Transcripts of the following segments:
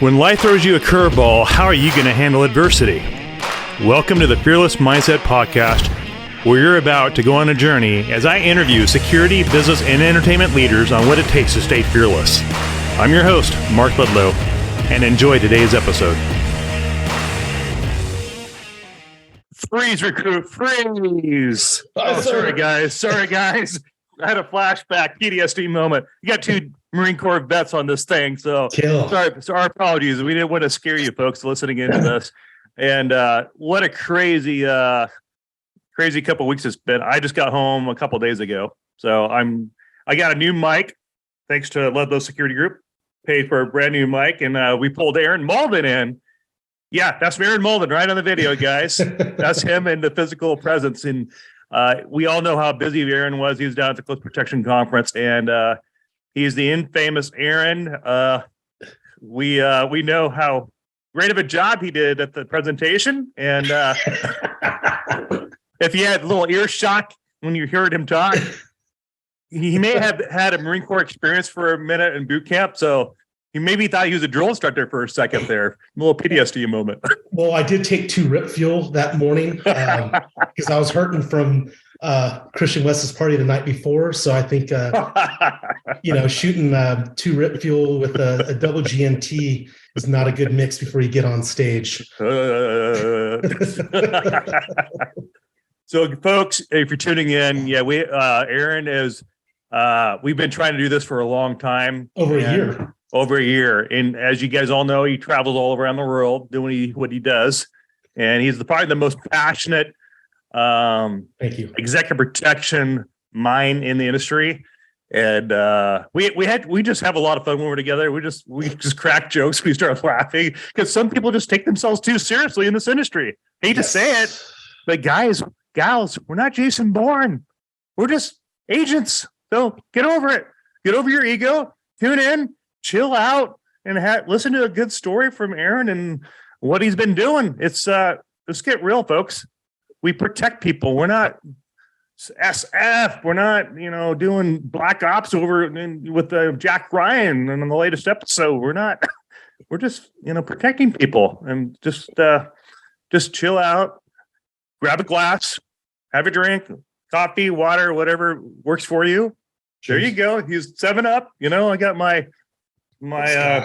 When life throws you a curveball, how are you going to handle adversity? Welcome to the Fearless Mindset Podcast, where you're about to go on a journey as I interview security, business, and entertainment leaders on what it takes to stay fearless. I'm your host, Mark Ludlow, and enjoy today's episode. Freeze, recruit, freeze! Oh, sorry, guys. I had a flashback, PTSD moment. You got two Marine Corps vets on this thing, so sorry. So our apologies. We didn't want to scare you folks listening into this. And what a crazy couple of weeks it's been. I just got home a couple of days ago, so I got a new mic thanks to Ludlow Security Group. Paid for a brand new mic, and we pulled Aaron Mauldin in. Yeah, that's Aaron Mauldin right on the video, guys. That's him in the physical presence. And we all know how busy Aaron was. He was down at the Close Protection Conference, and he's the infamous Aaron. We know how great of a job he did at the presentation. And if you had a little ear shock when you heard him talk, he may have had a Marine Corps experience for a minute in boot camp. So he maybe thought he was a drill instructor for a second there. A little PTSD moment. Well, I did take 2 rip fuel that morning because I was hurting from Christian West's party the night before. So I think, shooting 2 rip fuel with a double GMT is not a good mix before you get on stage. So, folks, if you're tuning in, Aaron is, we've been trying to do this for a long time. Over a year. And as you guys all know, he travels all around the world doing what he does. And he's probably the most passionate Thank you. executive protection mind in the industry. And we just have a lot of fun when we're together. We just crack jokes. We start laughing because some people just take themselves too seriously in this industry. Hate to say it, but guys, gals, we're not Jason Bourne. We're just agents. So get over it. Get over your ego. Tune in. Chill out and listen to a good story from Aaron and what he's been doing. Let's get real, folks. We protect people. We're not SF. We're not, doing black ops over with Jack Ryan and on the latest episode. We're not. We're just, protecting people and just chill out, grab a glass, have a drink, coffee, water, whatever works for you. There you go. He's 7-Up. I got my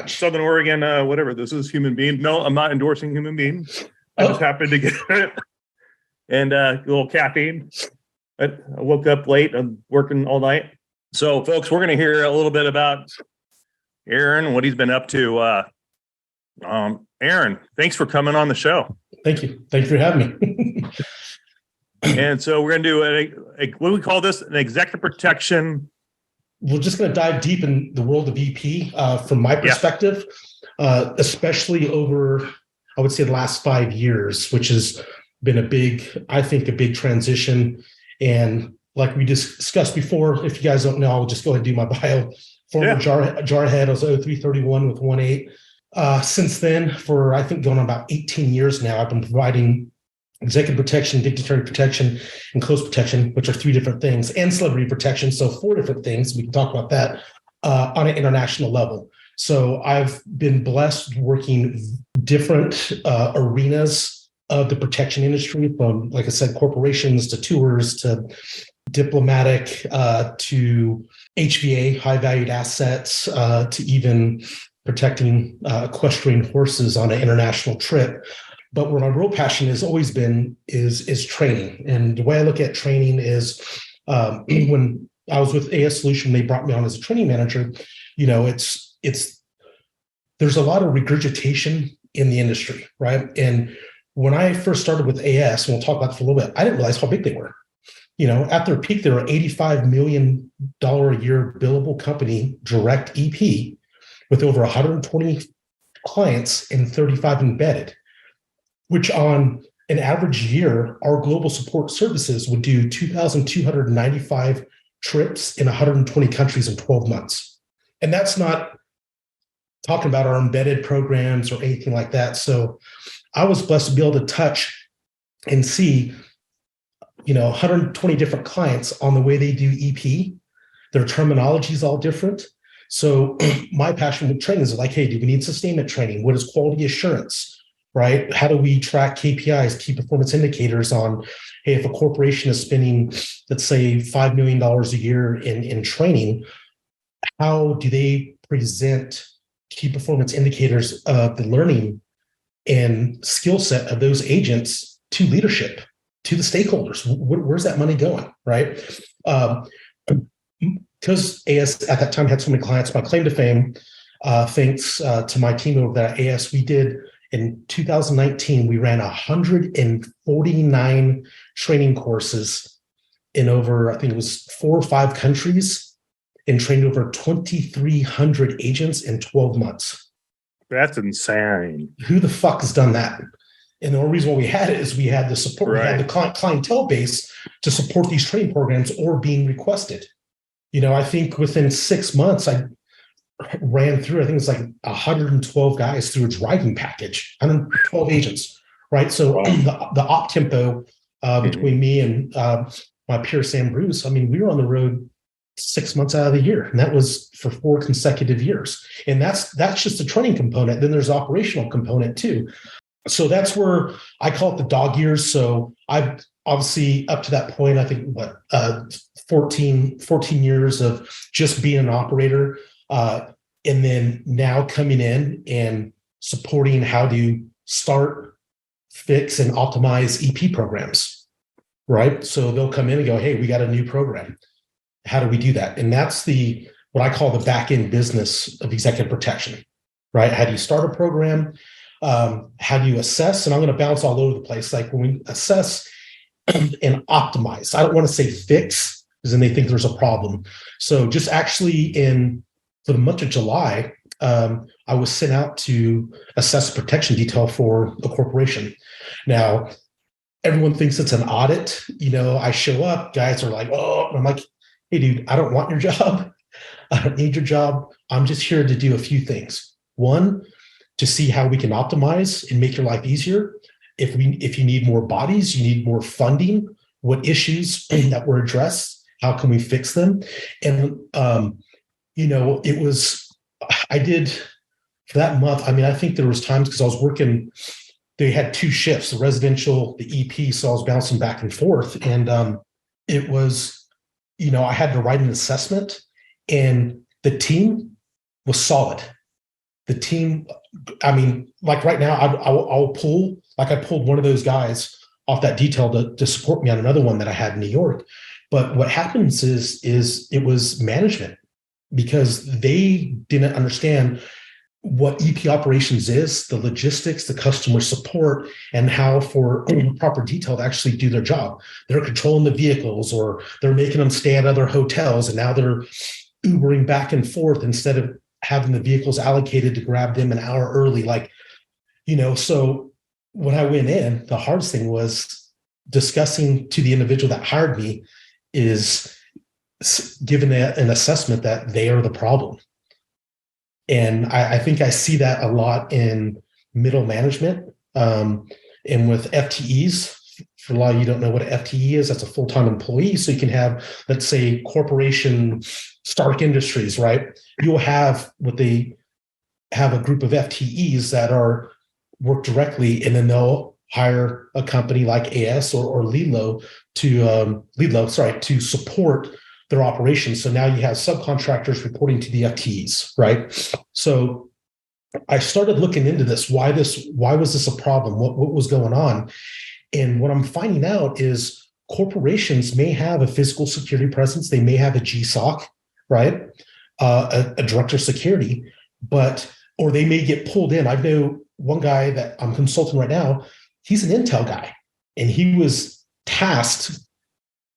Southern Oregon, whatever. This is human being. No, I'm not endorsing human being. I just happened to get it. And a little caffeine. I woke up late. I'm working all night. So, folks, we're going to hear a little bit about Aaron, what he's been up to. Aaron, thanks for coming on the show. Thank you. Thank you for having me. And so we're going to do what do we call this? An executive protection. We're just going to dive deep in the world of EP from my perspective, especially over, I would say, the last 5 years, which has been a big transition. And like we discussed before, if you guys don't know, I'll just go ahead and do my bio. Former jarhead, I was 0331 with 1-8. Since then, for I think going on about 18 years now, I've been providing executive protection, dignitary protection, and close protection, which are 3 different things, and celebrity protection. So 4 different things. We can talk about that on an international level. So I've been blessed working different arenas of the protection industry, from, like I said, corporations to tours to diplomatic to HVA, high valued assets, to even protecting equestrian horses on an international trip. But where my real passion has always been is training. And the way I look at training is when I was with AS Solution, they brought me on as a training manager. There's a lot of regurgitation in the industry, right? And when I first started with AS, and we'll talk about it for a little bit, I didn't realize how big they were. At their peak, they were $85 million a year billable company, direct EP, with over 120 clients and 35 embedded, which on an average year, our global support services would do 2,295 trips in 120 countries in 12 months. And that's not talking about our embedded programs or anything like that. So I was blessed to be able to touch and see, 120 different clients on the way they do EP. Their terminology is all different. So my passion with training is like, hey, do we need sustainment training? What is quality assurance? Right? How do we track KPIs, key performance indicators on, hey, if a corporation is spending, let's say, $5 million a year in training, how do they present key performance indicators of the learning and skill set of those agents to leadership, to the stakeholders? Where's that money going, right? Because AS at that time had so many clients, my claim to fame, thanks to my team over there at AS, we did in 2019, we ran 149 training courses in over, I think it was 4 or 5 countries, and trained over 2,300 agents in 12 months. That's insane. Who the fuck has done that? And the only reason why we had it is we had the support, we had the clientele base to support these training programs or being requested. I think within 6 months, I ran through, I think it's like 112 guys through a driving package, 112 agents, right? So the op tempo between me and my peer Sam Bruce, I mean, we were on the road 6 months out of the year, and that was for 4 consecutive years. And that's just the training component. Then there's operational component too. So that's where I call it the dog years. So I've obviously up to that point, I think 14 years of just being an operator. And then now coming in and supporting how to start, fix, and optimize EP programs, right? So they'll come in and go, hey, we got a new program. How do we do that? And that's what I call the back end business of executive protection, right? How do you start a program? How do you assess? And I'm going to bounce all over the place. Like when we assess and optimize, I don't want to say fix because then they think there's a problem. So just actually for the month of July, I was sent out to assess a protection detail for a corporation. Now, everyone thinks it's an audit. I show up, guys are like, oh, I'm like, hey, dude, I don't want your job. I don't need your job. I'm just here to do a few things. One, to see how we can optimize and make your life easier. If you need more bodies, you need more funding, what issues that were addressed, how can we fix them? And I did for that month. I mean, I think there was times because I was working, they had 2 shifts, the residential, the EP. So I was bouncing back and forth. And it was, I had to write an assessment and the team was solid. The team, I mean, like right now, I'll pull, like I pulled one of those guys off that detail to support me on another one that I had in New York. But what happens is it was management, because they didn't understand what EP operations is, the logistics, the customer support, and how for proper detail to actually do their job. They're controlling the vehicles, or they're making them stay at other hotels, and now they're Ubering back and forth instead of having the vehicles allocated to grab them an hour early. So when I went in, the hardest thing was discussing to the individual that hired me is given an assessment that they are the problem. And I think I see that a lot in middle management and with FTEs. For a lot of you don't know what an FTE is, that's a full-time employee. So you can have, let's say, corporation Stark Industries, right? You'll have they have a group of FTEs that work directly, and then they'll hire a company like AS or Lidlo to support their operations. So now you have subcontractors reporting to the FTEs, right? So I started looking into this. Why was this a problem? What was going on? And what I'm finding out is corporations may have a physical security presence. They may have a GSOC, right? A director of security, or they may get pulled in. I know one guy that I'm consulting right now, he's an Intel guy, and he was tasked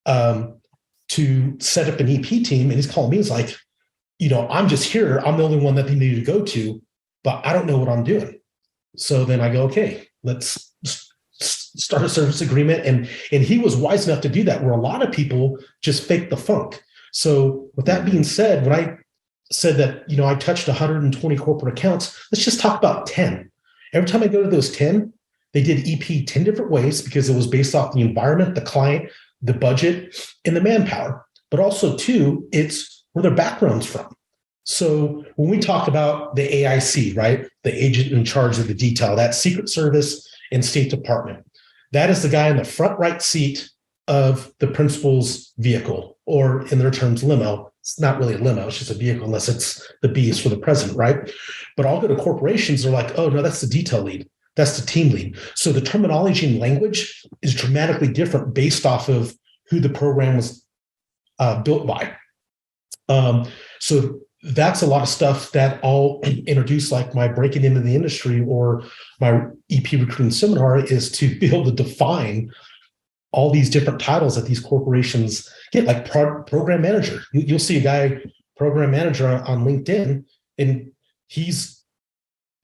to set up an EP team. And he's calling me, he's like, I'm just here. I'm the only one that they need to go to, but I don't know what I'm doing. So then I go, okay, let's start a service agreement. And he was wise enough to do that, where a lot of people just fake the funk. So with that being said, when I said that, I touched 120 corporate accounts, let's just talk about 10. Every time I go to those 10, they did EP 10 different ways, because it was based off the environment, the client, the budget, and the manpower. But also, too, it's where their background's from. So when we talk about the AIC, right, the agent in charge of the detail, that's Secret Service and State Department. That is the guy in the front right seat of the principal's vehicle, or in their terms, limo. It's not really a limo, it's just a vehicle, unless it's the B is for the president, right? But I'll go to corporations, they're like, oh, no, that's the detail lead. That's the team lead. So the terminology and language is dramatically different based off of who the program was built by. So that's a lot of stuff that I'll introduce, like my breaking into the industry or my EP recruiting seminar, is to be able to define all these different titles that these corporations get, like program manager. You'll see a guy, program manager on LinkedIn, and he's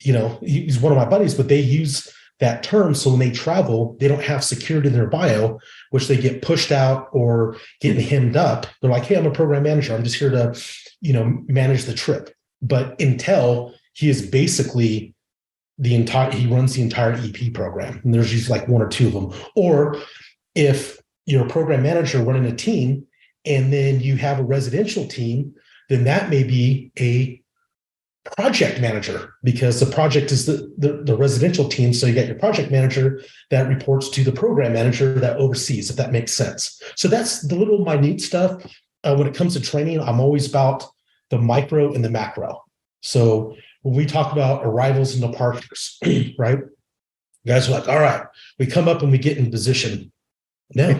one of my buddies, but they use that term. So when they travel, they don't have security in their bio, which they get pushed out or getting hemmed up. They're like, hey, I'm a program manager. I'm just here to, manage the trip. But Intel, he is basically he runs the entire EP program. And there's usually like one or two of them. Or if you're a program manager running a team and then you have a residential team, then that may be a project manager, because the project is the residential team. So you got your project manager that reports to the program manager that oversees, if that makes sense. So that's the little minute stuff. When it comes to training, I'm always about the micro and the macro. So when we talk about arrivals and departures, right? Guys are like, all right, we come up and we get in position. No.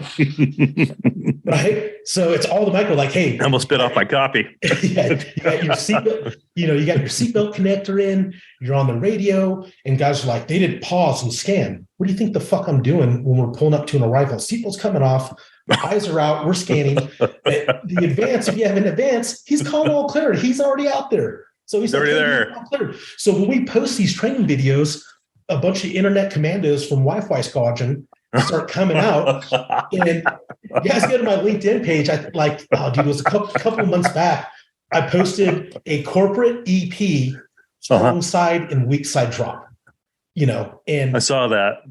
Right? So it's all the micro, like, hey. I almost spit off my copy. Yeah, you got your seatbelt, you got your seatbelt connector in, you're on the radio, and guys are like, they didn't pause and scan. What do you think the fuck I'm doing when we're pulling up to an arrival? Seatbelt's coming off, the eyes are out, we're scanning. The advance, if you have an advance, he's calling all clear. He's already out there. So he's already there. So when we post these training videos, a bunch of internet commandos from Wi-Fi squadron start coming out, and you guys go to my LinkedIn page. It was a couple of months back. I posted a corporate EP strong side and weak side drop. And I saw that.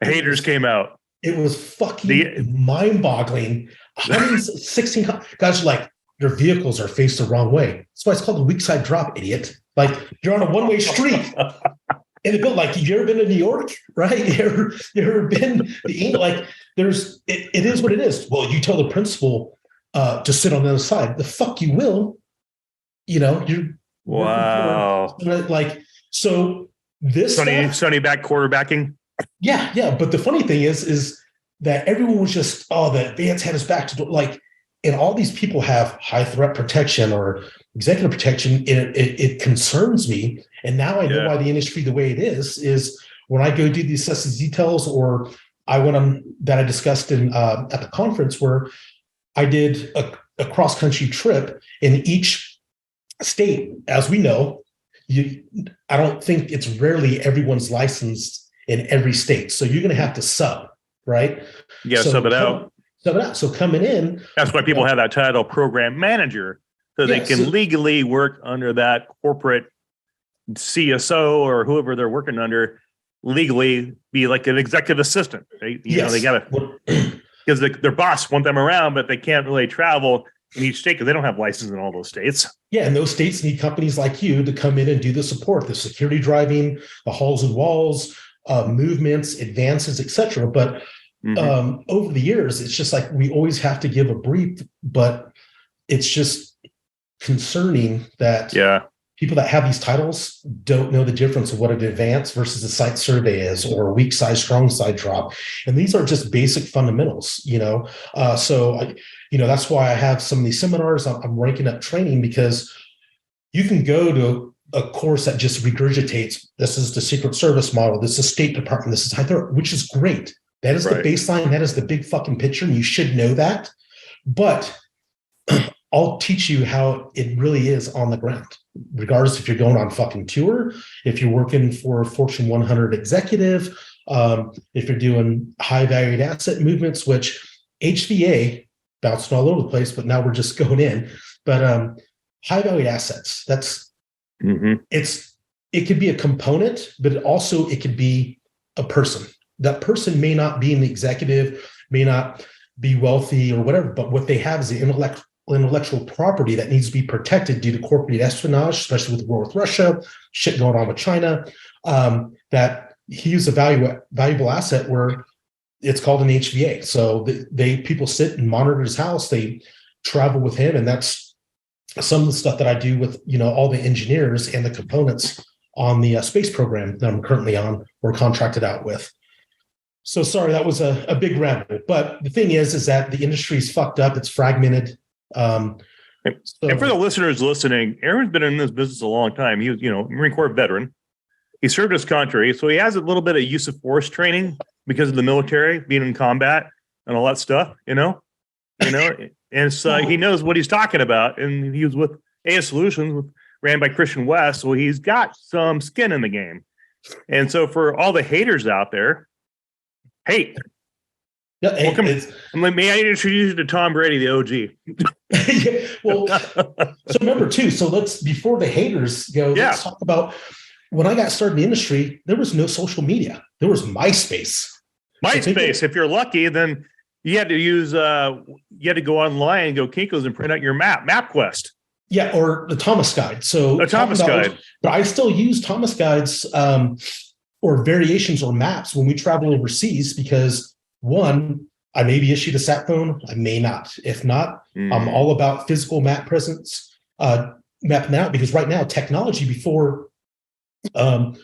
Haters came out. It was fucking mind-boggling. 116 guys are like, your vehicles are faced the wrong way. That's why it's called the weak side drop, idiot. Like, you're on a one-way street. And it built, like, you ever been to New York, right? You ever been to England? Like, it is what it is. Well, you tell the principal to sit on the other side. The fuck you will. You're wow. Like, so this Sunny back quarterbacking. Yeah. But the funny thing is that everyone was just, the advance had us back to like, and all these people have high threat protection or executive protection. It concerns me. And now I know why the industry, the way it is when I go do the assessment details, or I went on that I discussed in at the conference where I did a cross-country trip in each state. As we know, I don't think it's rarely everyone's licensed in every state. So you're going to have to sub, right? Yeah, sub it out. So coming in. That's why people have that title, program manager, so they can legally work under that corporate CSO or whoever they're working under, legally be like an executive assistant. They got to, because their boss want them around, but they can't really travel in each state because they don't have license in all those states. Yeah, and those states need companies like you to come in and do the support, the security driving, the halls and walls, movements, advances, etc. But over the years, it's just like we always have to give a brief, but it's just concerning that people that have these titles don't know the difference of what an advance versus a site survey is, or a weak side, strong side drop. And these are just basic fundamentals, So that's why I have some of these seminars. I'm ranking up training, because you can go to a course that just regurgitates, this is the Secret Service model, this is State Department, this is high threat, which is great. That is the baseline. That is the big fucking picture. And you should know that. But I'll teach you how it really is on the ground, regardless if you're going on fucking tour, if you're working for a Fortune 100 executive, if you're doing high valued asset movements, which HVA bouncing all over the place, but now we're just going in. But high valued assets, that's it could be a component, but it could be a person. That person may not be an executive, may not be wealthy or whatever, but what they have is the intellectual property that needs to be protected due to corporate espionage, especially with the war with Russia, shit going on with China, that he used a valuable asset where it's called an HVA. So people sit and monitor his house. They travel with him, and that's some of the stuff that I do with all the engineers and the components on the space program that I'm currently on or contracted out with. So sorry, that was a big ramble. But the thing is that the industry's fucked up. It's fragmented. And for the listeners listening, Aaron's been in this business a long time. He was, Marine Corps veteran. He served his country, so he has a little bit of use of force training because of the military, being in combat and all that stuff. And so he knows what he's talking about. And he was with AS Solutions, ran by Christian West, so he's got some skin in the game. And so for all the haters out there, hate. Yeah, welcome. May I introduce you to Tom Brady, the OG? Well, so remember too. So before the haters go, let's talk about when I got started in the industry. There was no social media. There was MySpace. MySpace. If you're lucky, then you had to use. You had to go online and go Kinko's and print out your MapQuest. Yeah, or the Thomas Guide. So a Thomas Guide. But I still use Thomas Guides or variations or maps when we travel overseas because. One, I may be issued a sat phone. I may not. If not, I'm all about physical map presence, mapping out, because right now technology before, I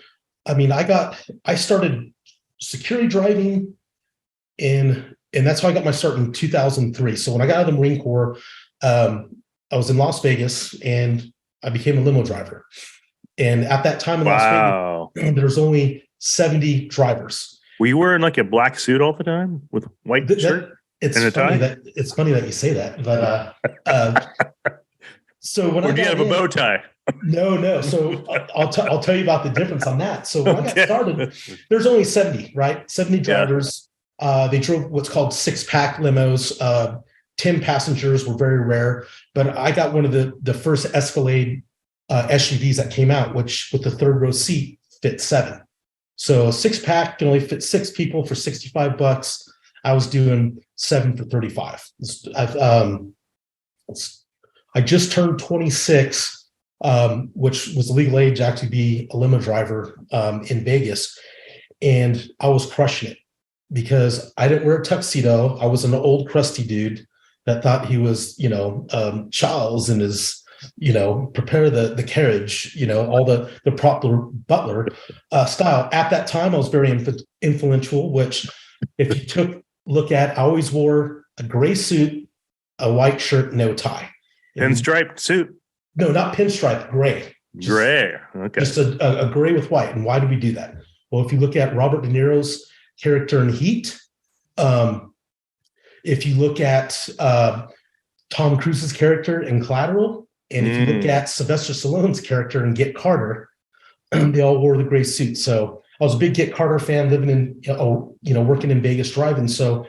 started security driving and that's how I got my start in 2003. So when I got out of the Marine Corps, I was in Las Vegas and I became a limo driver. And at that time in Las Vegas, there was only 70 drivers. Were you wearing like a black suit all the time with white shirt and a tie? It's funny that you say that, but so when do you have a bow tie? No. So I'll tell you about the difference on that. So when I got started, there's only 70, right? 70 drivers. Yeah. They drove what's called 6-pack limos. 10 passengers were very rare, but I got one of the first Escalade SUVs that came out, which with the third row seat fit 7. So a 6-pack can only fit 6 people for $65. I was doing 7 for $35. I just turned 26, which was the legal age to actually be a limo driver in Vegas. And I was crushing it because I didn't wear a tuxedo. I was an old crusty dude that thought he was, Charles and his prepare the carriage, all the proper butler style. At that time, I was very influential, which if you look at, I always wore a gray suit, a white shirt, no tie. Pinstripe suit? No, not pinstripe, gray. Gray, okay. Just a gray with white. And why do we do that? Well, if you look at Robert De Niro's character in Heat, if you look at Tom Cruise's character in Collateral, and if you look at Sylvester Stallone's character in Get Carter, they all wore the gray suit. So I was a big Get Carter fan, living in, working in Vegas driving. So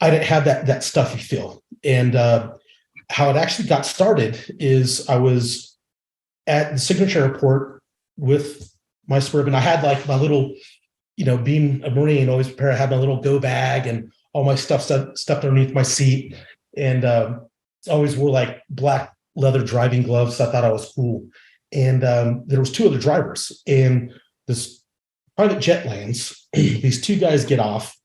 I didn't have that stuffy feel. And how it actually got started is I was at the Signature Airport with my Suburban. I had like my little, being a Marine, always prepare. I had my little go bag and all my stuff stuffed underneath my seat. And always wore like black leather driving gloves. So I thought I was cool. And there was 2 other drivers, and this private jet lands. These 2 guys get off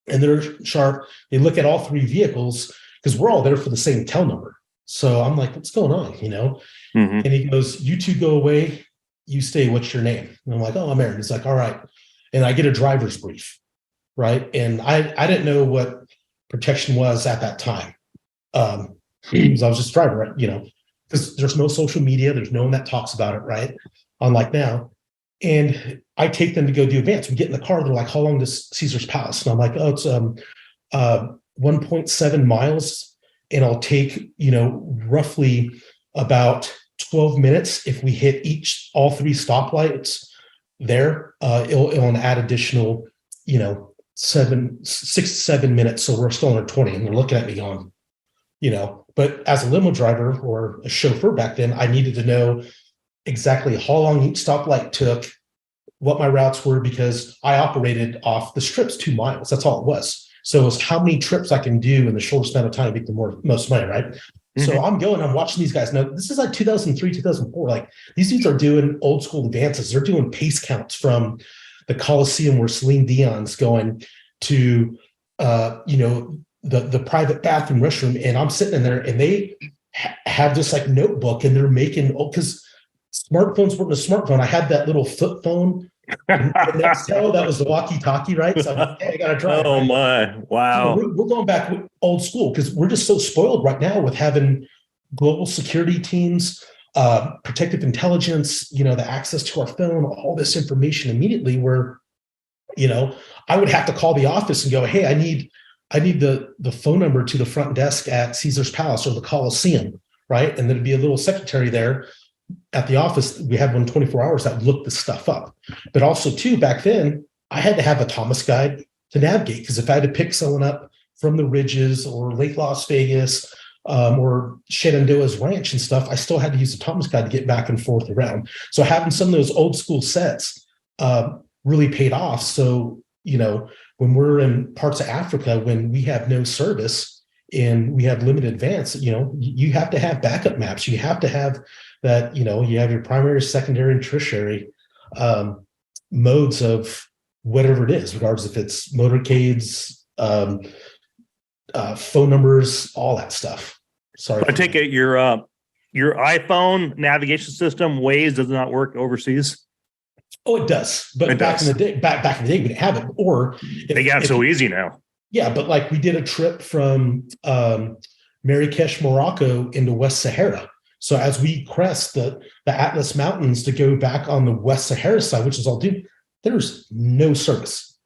and they're sharp. They look at all 3 vehicles because we're all there for the same tail number. So I'm like, what's going on? And he goes, you 2 go away. You stay. What's your name? And I'm like, oh, I'm Aaron. He's like, all right. And I get a driver's brief. Right. And I didn't know what protection was at that time. Because I was just driving, right? Because there's no social media, there's no one that talks about it, right? Unlike now. And I take them to go do advance. We get in the car, they're like, how long does Caesar's Palace? And I'm like, oh, it's 1.7 miles. And I'll take, roughly about 12 minutes if we hit all 3 stoplights there. It'll add additional, 6 to 7 minutes. So we're still under 20, and they're looking at me going, but as a limo driver or a chauffeur back then, I needed to know exactly how long each stoplight took, what my routes were, because I operated off the strips 2 miles. That's all it was. So it was how many trips I can do in the shortest amount of time to make the most money, right? So I'm watching these guys. Now, this is like 2003, 2004. Like these dudes are doing old school advances. They're doing pace counts from the Coliseum where Celine Dion's going to, the private bathroom restroom. And I'm sitting in there and they have this like notebook and they're making, because smartphones weren't a smartphone. I had that little flip phone. And Nextel, that was the walkie-talkie, right? So I'm like, hey, I got to try. Oh, my. Wow. So we're going back old school because we're just so spoiled right now with having global security teams, protective intelligence, the access to our phone, all this information immediately where, I would have to call the office and go, hey, I need the phone number to the front desk at Caesar's Palace or the Coliseum, right? And there'd be a little secretary there at the office. We had one 24 hours that would look this stuff up. But also, too, back then, I had to have a Thomas guide to navigate because if I had to pick someone up from the Ridges or Lake Las Vegas or Shenandoah's Ranch and stuff, I still had to use the Thomas guide to get back and forth around. So having some of those old school sets really paid off. So, when we're in parts of Africa, when we have no service and we have limited advance, you have to have backup maps. You have to have that, you have your primary, secondary, and tertiary modes of whatever it is, regardless if it's motorcades, phone numbers, all that stuff. Sorry. I take it your iPhone navigation system, Waze, does not work overseas. Oh, it does. But back in the day, we didn't have it. Or they got so easy now. Yeah, but like we did a trip from Marrakesh, Morocco into West Sahara. So as we crest the Atlas Mountains to go back on the West Sahara side, which is all due, there's no service.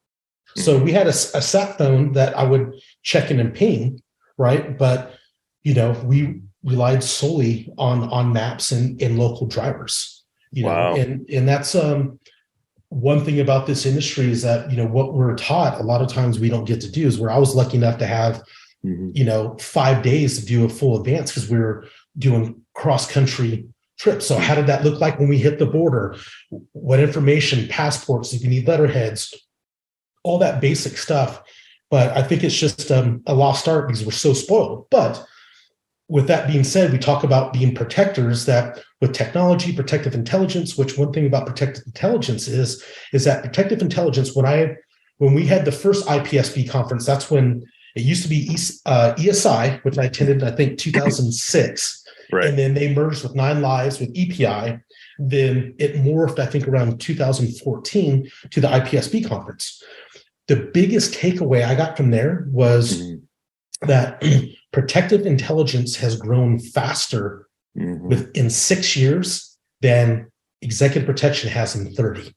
So we had a sat phone that I would check in and ping, right? But, we relied solely on maps and local drivers, Wow. And that's one thing about this industry is that, what we're taught a lot of times we don't get to do is where I was lucky enough to have, 5 days to do a full advance because we were doing cross-country trips. So how did that look like when we hit the border? What information, passports, if you need letterheads, all that basic stuff. But I think it's just a lost art because we're so spoiled. But with that being said, we talk about being protectors that with technology, protective intelligence, which one thing about protective intelligence is that protective intelligence, when we had the first IPSB conference, that's when it used to be ESI, which I attended, I think, 2006. Right. And then they merged with 9 Lives with EPI. Then it morphed, I think, around 2014 to the IPSB conference. The biggest takeaway I got from there was that protective intelligence has grown faster within 6 years than executive protection has in 30.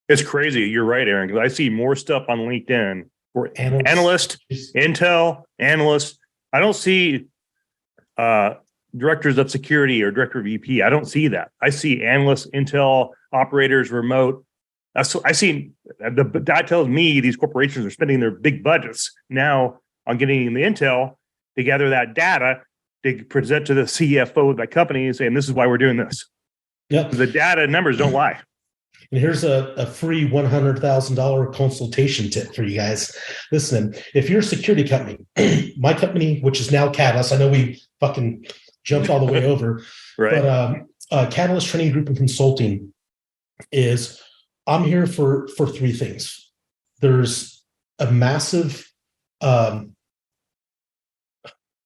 It's crazy. You're right, Aaron, because I see more stuff on LinkedIn for analyst, intel, analysts. I don't see directors of security or director of EP. I don't see that. I see analysts, intel, operators, remote. I see that tells me these corporations are spending their big budgets now on getting the intel to gather that data to present to the CFO of that company and saying, this is why we're doing this. Yep. The data numbers don't lie. And here's a free $100,000 consultation tip for you guys listening. If you're a security company, my company, which is now Katalyst, I know we fucking jumped all the way over, right? But Katalyst Training Group and Consulting is, I'm here for 3 things. There's a massive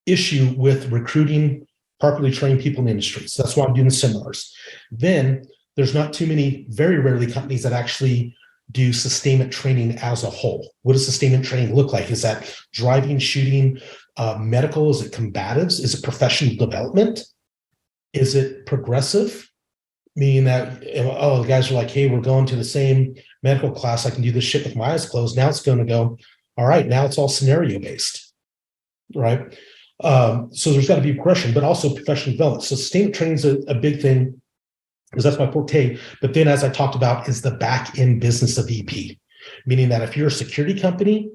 issue with recruiting properly trained people in the industry. So that's why I'm doing the seminars. Then there's not too many, very rarely, companies that actually do sustainment training as a whole. What does sustainment training look like? Is that driving, shooting, medical? Is it combatives? Is it professional development? Is it progressive? Meaning that, the guys are like, hey, we're going to the same medical class. I can do this shit with my eyes closed. Now it's going to go, all right, now it's all scenario based, right? So there's got to be progression, but also professional development. So sustainment training is a big thing because that's my forte. But then, as I talked about, is the back end business of EP, meaning that if you're a security company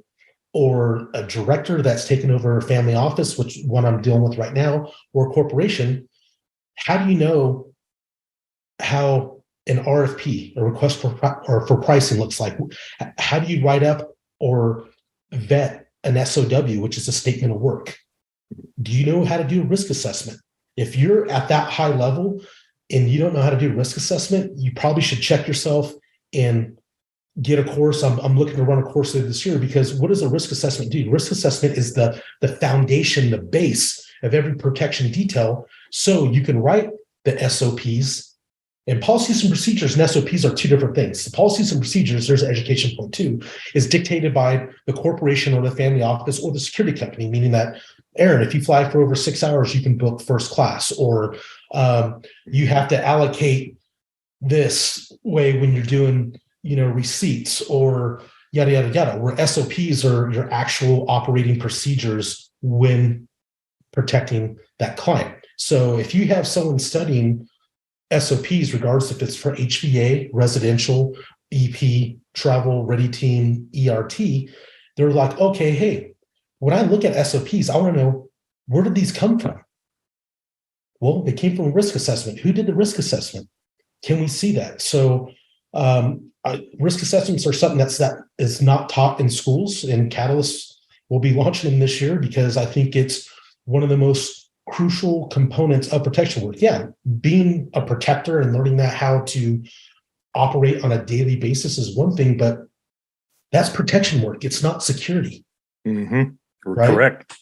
or a director that's taken over a family office, which one I'm dealing with right now, or a corporation, how do you know how an RFP, a request for pricing, looks like? How do you write up or vet an SOW, which is a statement of work? Do you know how to do a risk assessment? If you're at that high level and you don't know how to do risk assessment, you probably should check yourself and get a course. I'm looking to run a course later this year, because what does a risk assessment do? Risk assessment is the foundation, the base of every protection detail. So you can write the SOPs, and policies and procedures and SOPs are two different things. The policies and procedures, there's an education point too, is dictated by the corporation or the family office or the security company, meaning that, Aaron, if you fly for over 6 hours, you can book first class, or you have to allocate this way when you're doing, receipts, or yada, yada, yada, where SOPs are your actual operating procedures when protecting that client. So if you have someone studying SOPs, regardless if it's for HVA, residential, EP, travel, ready team, ERT, they're like, okay, hey, when I look at SOPs, I want to know, where did these come from? Well, they came from a risk assessment. Who did the risk assessment? Can we see that? So risk assessments are something that is not taught in schools, and Katalyst will be launching them this year, because I think it's one of the most crucial components of protection work. Yeah, being a protector and learning how to operate on a daily basis is one thing, but that's protection work. It's not security. Mm-hmm. Right? Correct.